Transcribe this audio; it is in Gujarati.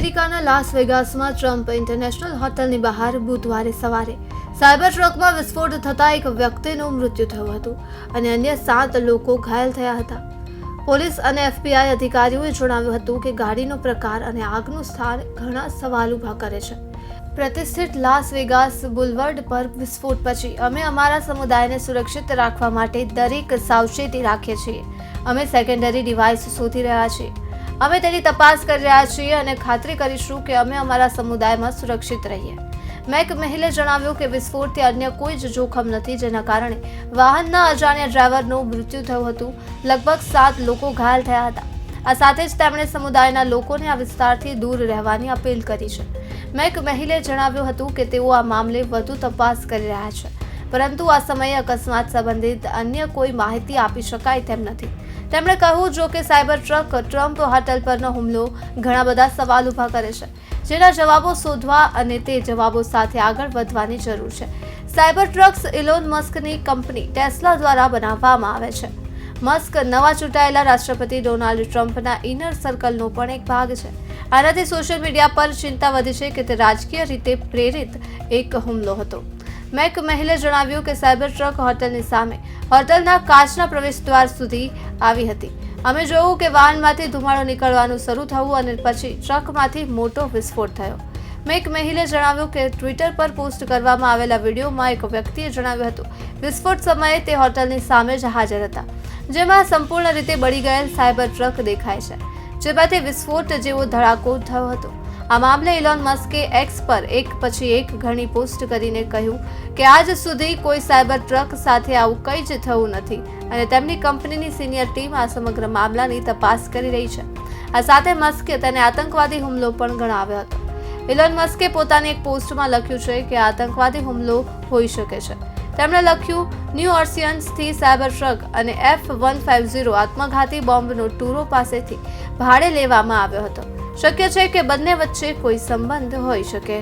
અમેરિકાના લાસ વેગાસમાં ટ્રમ્પ ઇન્ટરનેશનલ હોટલની બહાર બુધવારે સવારે સાયબર ટ્રકમાં વિસ્ફોટ થતાં એક વ્યક્તિનું મૃત્યુ થયું હતું અને અન્ય 7 લોકો ઘાયલ થયા હતા. પોલીસ અને FBI અધિકારીઓએ જણાવ્યું હતું કે ગાડીનો પ્રકાર અને આગનું સ્થાન ઘણા સવાલ ઊભા કરે છે. પ્રતિષ્ઠિત લાસ વેગાસ બુલવર્ડ પર વિસ્ફોટ પછી અમે અમારા સમુદાયને સુરક્ષિત રાખવા માટે દરેક સાવચેતી રાખીએ છીએ. અમે સેકન્ડરી ડિવાઇસ શોધી રહ્યા છીએ. અમે તેની તપાસ કરી રહ્યા છીએ અને ખાતરી કરીશું કે અમે અમારા સમુદાયમાં સુરક્ષિત રહીએ. મેકમેહિલે જણાવ્યું કે વિસ્ફોટથી અન્ય કોઈ જ જોખમ નથી, જેના કારણે વાહનના અજાણ્યા ડ્રાઈવરનું મૃત્યુ થયું હતું. લગભગ 7 લોકો ઘાયલ થયા હતા. આ સાથે જ તેમણે સમુદાયના લોકોને આ વિસ્તારથી દૂર રહેવાની અપીલ કરી છે. મેકમેહિલે જણાવ્યું હતું કે તેઓ આ મામલે વધુ તપાસ કરી રહ્યા છે, પરંતુ આ સમયે અકસ્માત સંબંધિત અન્ય કોઈ માહિતી આપી શકાય તેમ નથી. તેમણે કહ્યું જો કે સાયબર ટ્રક ટ્રમ્પ હોટલ પરનો હુમલો ઘણા બધા સવાલ ઊભા કરે છે, જેના જવાબો શોધવા અને તે જવાબો સાથે આગળ વધવાની જરૂર છે. સાયબર ટ્રક્સ ઇલોન મસ્કની કંપની ટેસ્લા દ્વારા બનાવવામાં આવે છે. મસ્ક નવા ચૂંટાયેલા રાષ્ટ્રપતિ ડોનાલ્ડ ટ્રમ્પના ઇનર સર્કલનો પણ એક ભાગ છે. આનાથી સોશિયલ મીડિયા પર ચિંતા વધી છે કે તે રાજકીય રીતે પ્રેરિત એક હુમલો હતો. મેકમેહિલે જણાવ્યું કે સાયબર ટ્રક હોટલની સામે હોટલના કાચના પ્રવેશદ્વાર સુધી આવી હતી. અમે જોયું કે વાહનમાંથી ધુમાડો નીકળવાનું શરૂ થયું અને પછી ટ્રકમાંથી મોટો વિસ્ફોટ થયો. મેકમેહિલે જણાવ્યું કે ટ્વિટર પર પોસ્ટ કરવામાં આવેલા વિડીયોમાં એક વ્યક્તિએ જણાવ્યું હતું વિસ્ફોટ સમયે તે હોટલની સામે જ હાજર હતા, જેમાં સંપૂર્ણ રીતે બળી ગયેલ સાયબર ટ્રક દેખાય છે, જેમાંથી વિસ્ફોટ જેવો ધડાકો થયો હતો. આ મામલે ઇલોન મસ્કે એક્સ પર એક પછી એક ઘણી પોસ્ટ કરીને કહ્યું કે આજ સુધી કોઈ સાયબર ટ્રક સાથે આવું કંઈ જ થયું નથી અને તેમની કંપનીની સિનિયર ટીમ આ સમગ્ર મામલાની તપાસ કરી રહી છે. આ સાથે મસ્કે તેને આતંકવાદી હુમલો પણ ગણાવ્યો હતો. ઇલોન મસ્કે પોતાની એક પોસ્ટમાં લખ્યું છે કે આતંકવાદી હુમલો હોઈ શકે છે. તેમણે લખ્યું ન્યૂ ઓર્લિયન્સથી સાયબર ટ્રક અને F-150 આત્મઘાતી બોમ્બનો ટુરો પાસેથી ભાડે લેવામાં આવ્યો હતો. શક્ય છે કે બંને વચ્ચે કોઈ સંબંધ હોઈ શકે.